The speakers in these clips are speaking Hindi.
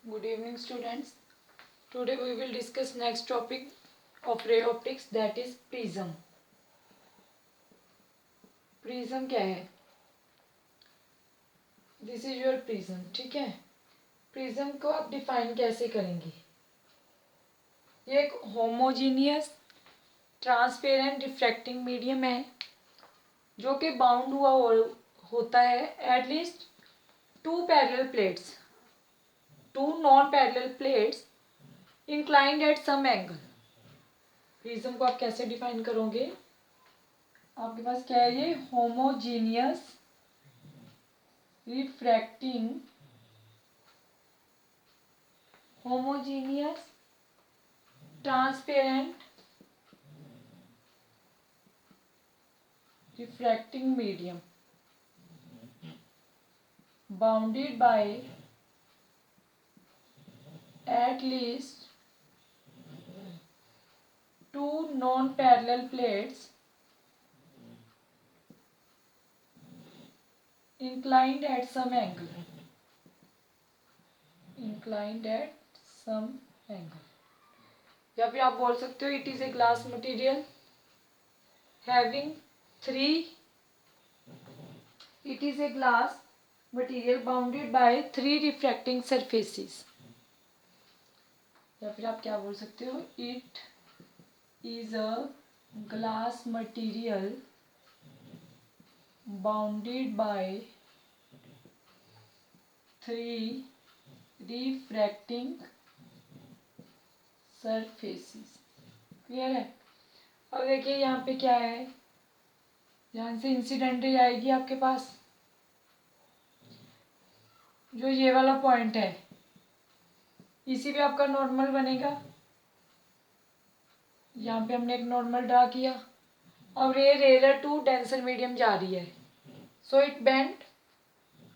Good evening, students. Today we will discuss next topic of ray optics, that is prism. Prism क्या है? This is your prism, ठीक है? Prism को आप डिफाइन कैसे करेंगे? ये एक होमोजीनियस ट्रांसपेरेंट रिफ्रैक्टिंग मीडियम है जो कि बाउंड हुआ होता है at least two parallel plates, two non parallel plates inclined at some angle. Prism को आप कैसे डिफाइन करोगे? आपके पास क्या है? ये homogeneous refracting, homogeneous transparent refracting medium bounded by at least two non-parallel plates inclined at some angle. Inclined at some angle. या फिर आप बोल सकते हो it is a glass material having three. It is a glass material bounded by three refracting surfaces. या फिर आप क्या बोल सकते हो? It is a glass material bounded by three refracting surfaces. Clear है? अब देखिए यहाँ पे क्या है, यहाँ से इंसिडेंट रे आएगी आपके पास. जो ये वाला पॉइंट है इसी पे आपका नॉर्मल बनेगा. यहाँ पे हमने एक नॉर्मल ड्रा किया. अब रे रेयर टू डेंसर मीडियम जा रही है, so it bend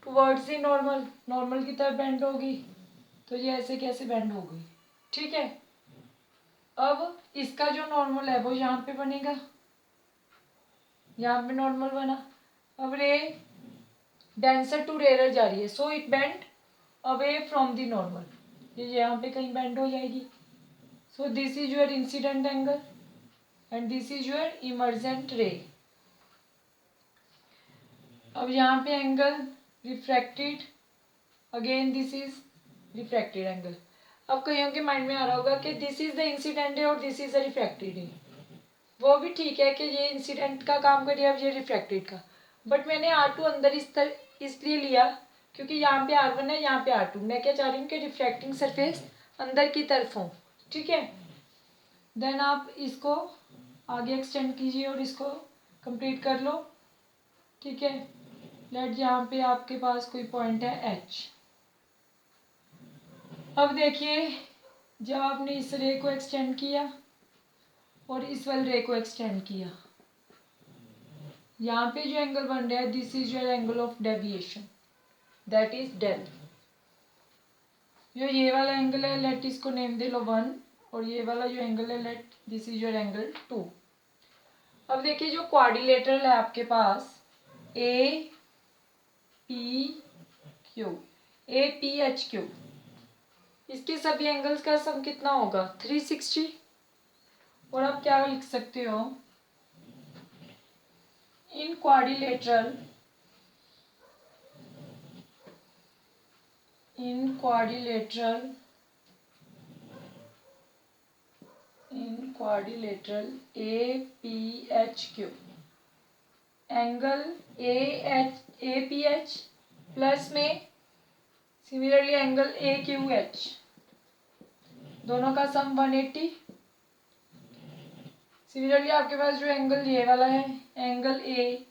towards the normal, normal की तरफ बेंड होगी. तो ये ऐसे कैसे बेंड हो गई? ठीक है. अब इसका जो नॉर्मल है वो यहाँ पे बनेगा, यहाँ पे नॉर्मल बना. अब रे डेंसर टू रेयर जा रही है, so it bend away from the normal. ये यहाँ पे कहीं बेंड हो जाएगी. So this is your incident angle and this is your emergent रे. अब यहाँ पे angle refracted, again this is refracted angle. अब कईयों के माइंड में आ रहा होगा कि this is the incident ray और दिस इज द रिफ्रैक्टेड रे. वो भी ठीक है कि ये इंसिडेंट का काम करिए, अब ये रिफ्रैक्टेड का. बट मैंने R2 अंदर इसलिए लिया क्योंकि यहाँ पे R1 है, यहाँ पे R2. मैं क्या चाह रही हूँ कि रिफ्रैक्टिंग सरफेस अंदर की तरफ हो. ठीक है. देन आप इसको आगे एक्सटेंड कीजिए और इसको कंप्लीट कर लो. ठीक है. लेट यहाँ पे आपके पास कोई पॉइंट है H. अब देखिए जब आपने इस रे को एक्सटेंड किया और इस वाले रे को एक्सटेंड किया, यहाँ पे जो एंगल बन रहा है this is your angle of deviation, that is del. जो ये वाला एंगल है लेट इसको नेम दे लो 1, और ये वाला जो एंगल है let this is your angle 2. अब देखिए जो क्वाड्रिलेटरल है आपके पास ए पी एच क्यू, इसके सभी एंगल्स का सम कितना होगा? 360. और आप क्या लिख सकते हो? In quadrilateral A P H Q, angle A P H plus में similarly angle A Q H, दोनों का सम 180. सिमिलरली आपके पास जो एंगल ये वाला है एंगल ए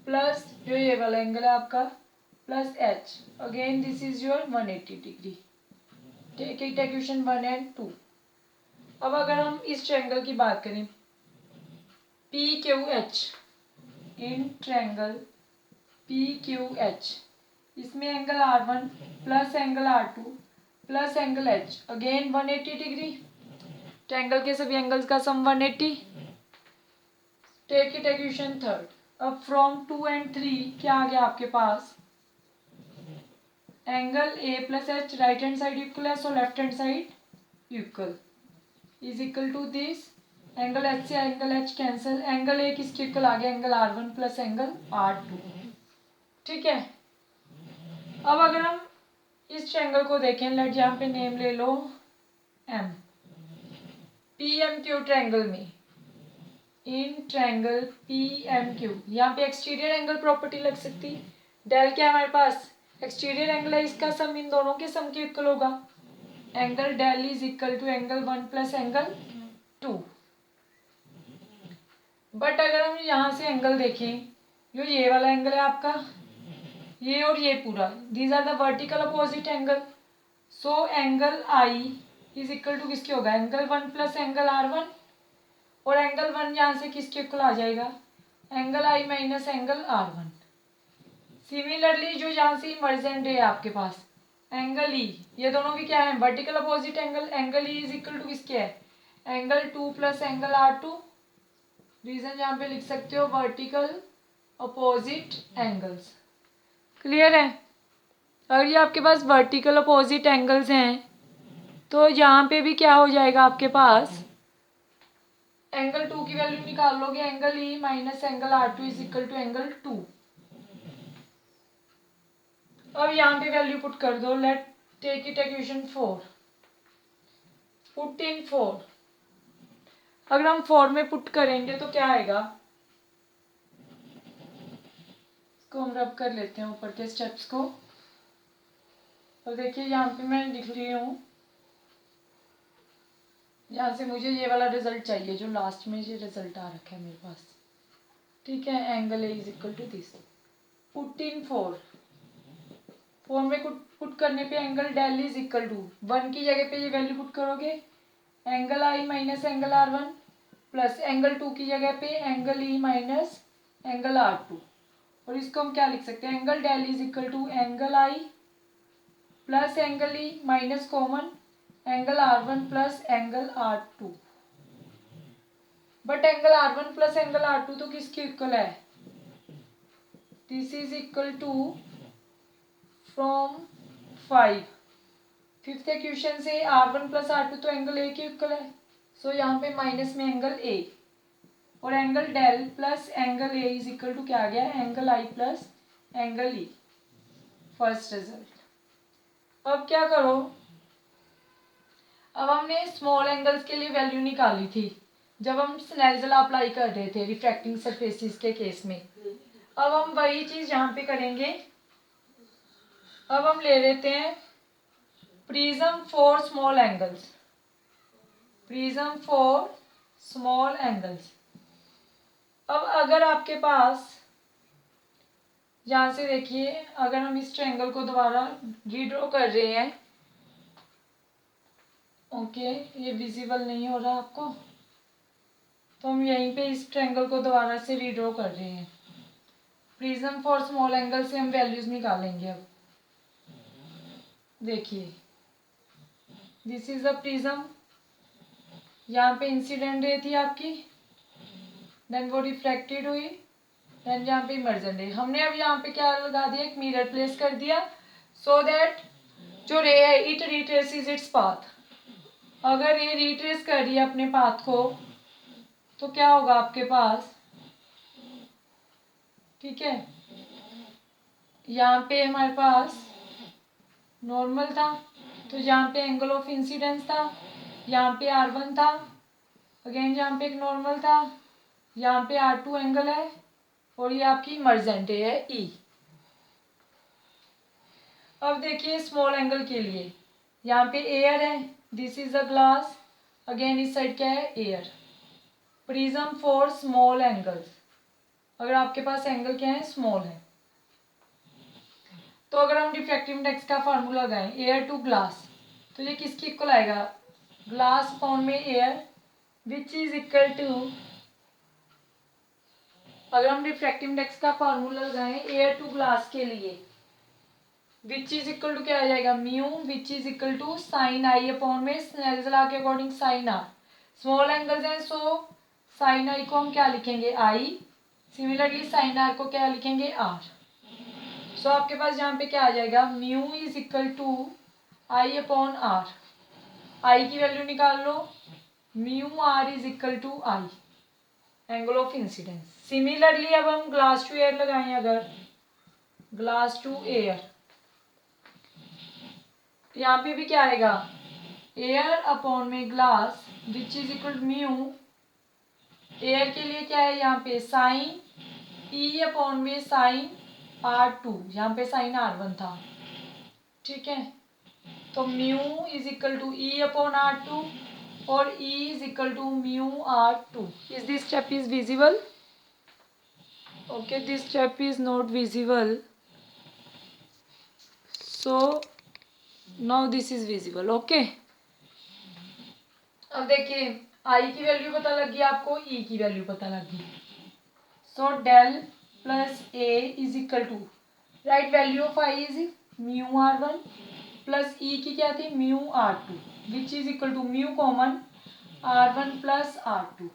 प्लस जो ये वाला एंगल है आपका plus H, again this is your 180 degree. Take it equation 1 and 2. अब अगर हम इस ट्रायंगल की बात करें P Q H, in triangle P Q H, इसमें angle R1 plus angle R2 plus angle H, again 180 degree. Triangle के सभी एंगल्स का सम 180. Take it equation 3. अब फ्रॉम 2 and 3 क्या आ गया आपके पास? Angle A plus H right hand side equal है, so left hand side equal is equal to this angle H से angle H cancel, angle A किसके इक्वल आ गया, angle R1 plus angle R2। ठीक है, अब अगर हम इस ट्रायंगल को देखें, लेट यहाँ पे नेम ले लो M, P M Q triangle में, in triangle P M Q, यहाँ पे एक्सटीरियर एंगल प्रॉपर्टी लग सकती है। डेल क्या है हमारे पास, एक्सटीरियर एंगल है, इसका सम इन दोनों के सम के इक्वल होगा, angle del is equal to angle 1 plus angle 2। But अगर हम यहाँ से एंगल देखें, जो ये वाला एंगल है आपका, ये और ये पूरा, these are the vertical opposite angle, so angle I is equal to किसके होगा, एंगल 1 प्लस एंगल R1, और एंगल 1 यहाँ से किसके इक्वल आ जाएगा, angle I minus angle R1। Similarly जो यहाँ से इमर्जेंट है आपके पास एंगल ई, ये दोनों भी क्या है, vertical opposite angle, angle E is equal to किसके है, angle 2 plus angle R2। Reason यहाँ पे लिख सकते हो वर्टिकल अपोजिट एंगल्स। क्लियर है, अगर ये आपके पास वर्टिकल अपोजिट एंगल्स हैं तो यहाँ पे भी क्या हो जाएगा आपके पास, एंगल 2 की वैल्यू निकाल लोगे, angle E minus angle R2 is equal to angle 2। अब यहाँ पे वैल्यू पुट कर दो, let take it equation 4, put in 4, अगर हम 4 में पुट करेंगे तो क्या आएगा, इसको हम रब कर लेते हैं ऊपर के स्टेप्स को, और देखिए यहाँ पे मैं लिख रही हूँ, यहाँ से मुझे ये वाला रिजल्ट चाहिए जो लास्ट में ये रिजल्ट आ रखा है मेरे पास। ठीक है, angle A is equal to this, put in 4 में पुट करने पे angle del is equal to 1 की जगह पे ये वैल्यू पुट करोगे, angle I minus angle R1 plus angle 2 की जगह पे angle E minus angle R2, और इसको हम क्या लिख सकते हैं, angle del is equal to angle I plus angle E minus common angle R1 plus angle R2। But angle R1 plus angle R2 तो किसके इक्वल है, this is equal to from 5, fifth question से R1 प्लस R2 तो एंगल ए के इक्वल है, सो यहाँ पे माइनस में एंगल ए, और angle del plus angle A is equal to क्या आ गया, angle I plus angle E, first result. अब क्या करो, अब हमने स्मॉल एंगल्स के लिए वैल्यू निकाली थी जब हम स्नेल्स लॉ अप्लाई कर रहे थे रिफ्रैक्टिंग सरफेसेस के केस में, अब हम वही चीज यहाँ पे करेंगे। अब हम ले लेते हैं prism for small angles, prism for small angles. अब अगर आपके पास यहाँ से देखिए, अगर हम इस ट्रायंगल को दोबारा रीड्रॉ कर रहे हैं, ओके ये विजिबल नहीं हो रहा आपको, तो हम यहीं पे इस ट्रायंगल को दोबारा से रीड्रॉ कर रहे हैं, प्रिज्म फॉर स्मॉल एंगल से हम वैल्यूज निकालेंगे। अब देखिए दिस इज अ प्रिज्म, यहाँ पे इंसिडेंट रे थी आपकी, देन वो रिफ्लेक्टेड हुई, देन यहाँ पे इमर्जेंट रे, हमने अब यहाँ पे क्या लगा दिया, एक मिरर प्लेस कर दिया, सो दैट जो रे है इट रिट्रेसेस इट्स पाथ। अगर ये रिट्रेस कर रही है अपने पाथ को तो क्या होगा आपके पास, ठीक है, यहाँ पे हमारे पास नॉर्मल था, तो यहाँ पे एंगल ऑफ इंसिडेंस था, यहाँ पे R1 था, अगेन यहाँ पे एक नॉर्मल था, यहाँ पे R2 एंगल है, और ये आपकी इमर्जेंट है E। अब देखिए स्मॉल एंगल के लिए यहाँ पे एयर है, this is a glass, again इस साइड क्या है air, prism for small angles, अगर आपके पास एंगल क्या है स्मॉल है, तो अगर हम डिफ्रैक्टिव इंडेक्स का फार्मूला लगाएं एयर टू ग्लास, तो ये किसकी इक्वल आएगा, ग्लास अपॉन में air, which is equal to, अगर हम डिफ्रैक्टिव इंडेक्स का फार्मूला लगाएं एयर टू ग्लास के लिए, विच इज इक्वल टू क्या आ जाएगा, mu which is equal to sine I upon में स्नेल्स लॉ के according sine R, small angles हैं सो साइन आई को हम क्या लिखेंगे आई, सिमिलरली साइन आर को क्या लिखेंगे आर। सो आपके पास यहाँ पे क्या आ जाएगा, mu is equal to I upon R, I की वैल्यू निकाल लो, mu R is equal to I, angle of incidence. Similarly अब हम ग्लास टू एयर लगाएं, अगर ग्लास टू एयर, यहाँ पे भी क्या आएगा, एयर अपॉन में glass which is equal mu, air के लिए क्या है यहाँ पे साइन ई अपॉन में साइन R2, यहाँ पे साइन R1 था, ठीक है। तो mu is equal to E upon R2 और E is equal to mu R2। Is this step is visible? Okay, this step is not visible, so now this is visible. Okay, अब देखिए आई की वैल्यू पता लग गई आपको, ई की वैल्यू पता लग गई। So del plus A is equal to, right value of I is mu R1 plus E की क्या थी mu R2, which is equal to mu common R1 plus R2,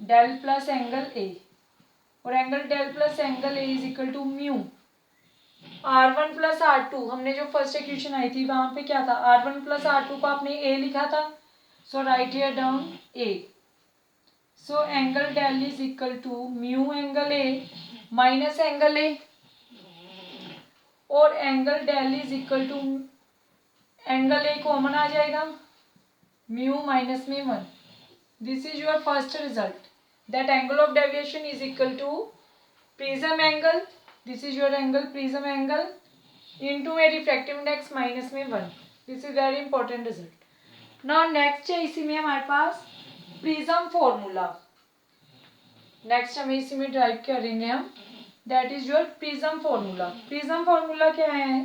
del plus angle A, और angle del plus angle A is equal to mu R1 plus R2। हमने जो फर्स्ट इक्वेशन आई थी वहां पे क्या था, R1 प्लस R2 को आपने ए लिखा था, so write here down A. So angle del is equal to mu angle A minus angle A, और angle del is equal to angle A common आ जाएगा, म्यू माइनस में 1। This is your first result, that angle of deviation is equal to prism angle, this is your angle prism angle into A refractive index minus में 1। This is very important result. Now next है इसी में हमारे पास प्रिज्म फॉर्मूला, नेक्स्ट हमें इसी में ड्राइव करेंगे हम, that is your prism formula. Prism formula क्या है,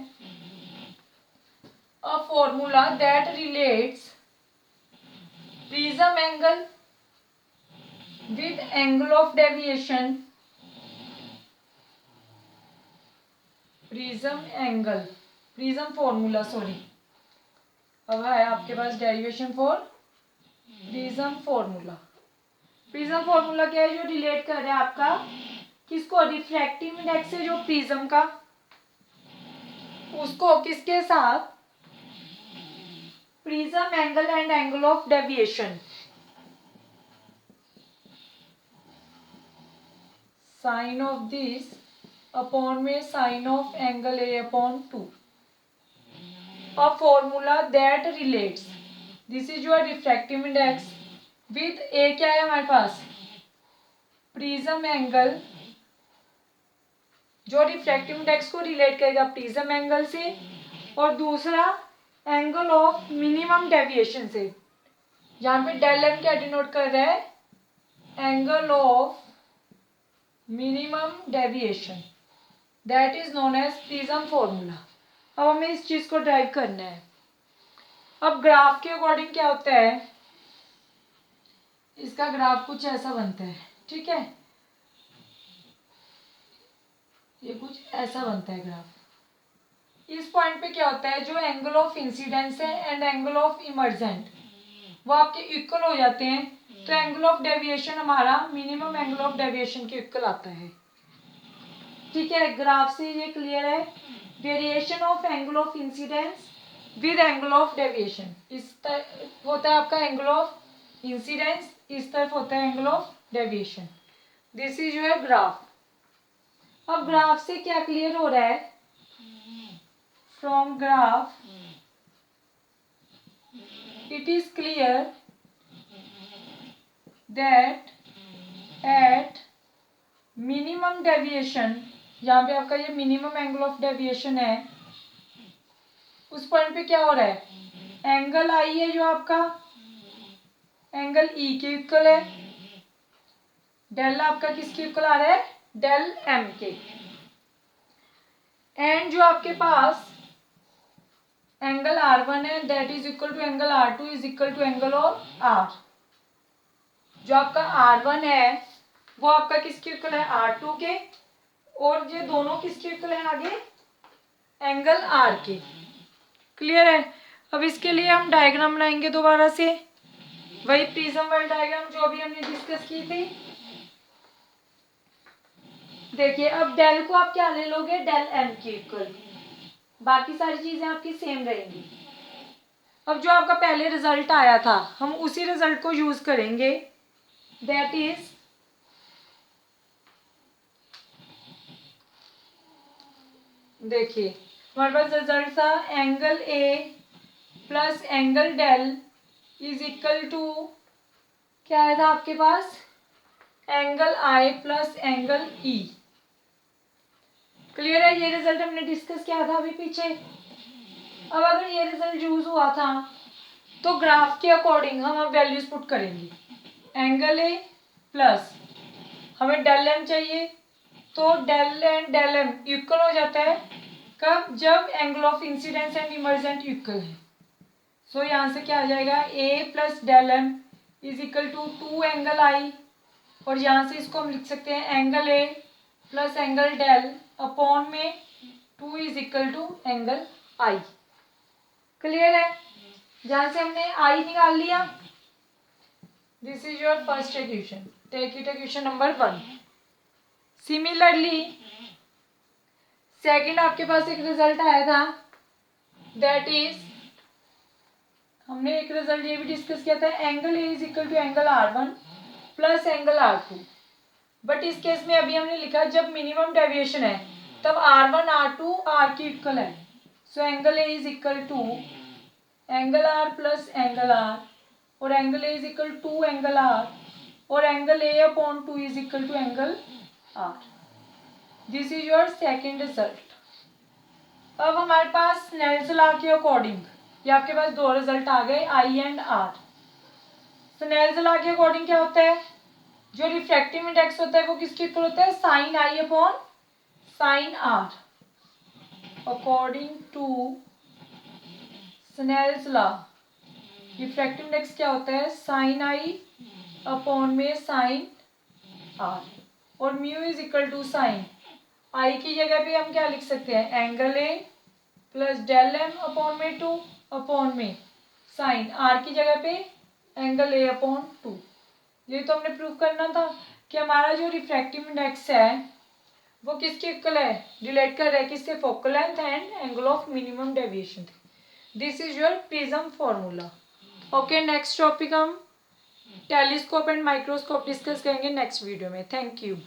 a formula that relates prism angle with angle of deviation, prism angle, prism formula sorry, अब है आपके पास derivation for prism formula. Prism formula क्या है, जो रिलेट कर रहा है आपका किसको, रिफ्रैक्टिव इंडेक्स है जो प्रिज्म का, उसको किसके साथ, prism angle and angle of deviation, sine of this upon में sine of angle A upon 2, a formula that relates, this is your refractive index with A, क्या है हमारे पास प्रिज्म एंगल, जो रिफ्रैक्टिव इंडेक्स को रिलेट करेगा प्रिज्म एंगल से, और दूसरा एंगल ऑफ मिनिमम डेविएशन से, यहाँ पे डेल एम क्या डिनोट कर रहा है, angle of minimum deviation, that is known as prism formula. अब हमें इस चीज को ड्राइव करना है। अब ग्राफ के अकॉर्डिंग क्या होता है, इसका ग्राफ कुछ ऐसा बनता है, ठीक है, ये कुछ ऐसा बनता है ग्राफ। इस पॉइंट पे क्या होता है, जो एंगल ऑफ इंसिडेंस है एंड एंगल ऑफ इमर्जेंट वो आपके इक्वल हो जाते हैं, तो एंगल ऑफ डेविएशन हमारा मिनिमम एंगल ऑफ डेविएशन के इक्वल आता है, ठीक है। ग्राफ से ये क्लियर है, variation of angle of incidence with angle of deviation, इस तरफ होता है आपका एंगल ऑफ इंसिडेंस, इस तरफ होता है angle of deviation, this is your graph. अब ग्राफ से क्या क्लियर हो रहा है, from graph it is clear that at minimum deviation, यहाँ पे आपका ये मिनिमम एंगल ऑफ डेविएशन है, उस पॉइंट पे क्या हो रहा है, एंगल आई है जो आपका एंगल ई के इक्वल है, डेल आपका किसके इक्वल आ रहा है, डेल एम के, एंड जो आपके पास एंगल R1 है that is equal to angle R2 is equal to angle of R, जो आपका R1 है वो आपका किसके इक्वल है, R2 के, और ये दोनों किसके इक्वल है आगे, एंगल R के, क्लियर है। अब इसके लिए हम डायग्राम बनाएंगे दोबारा से, वही प्रिज्म वाला डायग्राम जो अभी हमने डिस्कस की थी। देखिए अब डेल को आप क्या ले लोगे, डेल एम के इक्वल, बाकी सारी चीजें आपकी सेम रहेंगी। अब जो आपका पहले रिजल्ट आया था हम उसी रिजल्ट को यूज करेंगे, दैट इज देखिए हमारे पास रिजल्ट था angle A plus angle del is equal to क्या आया था आपके पास, angle I plus angle E. Clear है, ये रिजल्ट हमने डिस्कस किया था अभी पीछे। अब अगर ये रिजल्ट यूज हुआ था तो ग्राफ के अकॉर्डिंग हम अब वैल्यूज पुट करेंगे, एंगल ए प्लस हमें डेल एम चाहिए, तो del and del M equal हो जाता है कब, जब angle of incidence and emergent equal है। सो यहाँ से क्या आ जाएगा, A plus del M is equal to 2 angle I, और यहाँ से इसको हम लिख सकते हैं angle A plus angle del upon में 2 is equal to angle I. Clear है, जहाँ से हमने आई निकाल लिया। This is your first equation, take it equation number 1। Similarly second आपके पास एक रिजल्ट आया था, दैट इज हमने एक रिजल्ट ये भी डिस्कस किया था, angle A is equal to angle R1 plus angle R2। But इस केस में अभी हमने लिखा जब मिनिमम डेविएशन है तब R1 R2 R के इक्वल है। So angle A is equal to angle R plus angle R, और angle A is equal to angle R, और angle A upon 2 is equal to angle R। This is your second result. अब हमारे पास स्नेल्स लॉ के अकॉर्डिंग ये आपके पास दो रिजल्ट आ गए, आई एंड आर। स्नेल्स लॉ के अकॉर्डिंग क्या होता है, जो रिफ्रैक्टिव इंडेक्स होता है वो किसके इक्वल होता है, sine I upon sine R. According to Snell's law refractive index क्या होता है, साइन आई अपॉन में साइन आर, और mu is equal to sine I की जगह पे हम क्या लिख सकते हैं, angle A plus del M upon में 2 अपॉन में साइन आर की जगह पे एंगल ए अपॉन 2। ये तो हमने प्रूव करना था कि हमारा जो रिफ्रैक्टिव इंडेक्स है वो किसके इक्वल है, रिलेट कर रहा है किसके, focal length and angle of minimum deviation. This is your prism formula. Okay, next topic हम टेलीस्कोप एंड माइक्रोस्कोप डिस्कस करेंगे नेक्स्ट वीडियो में। Thank you.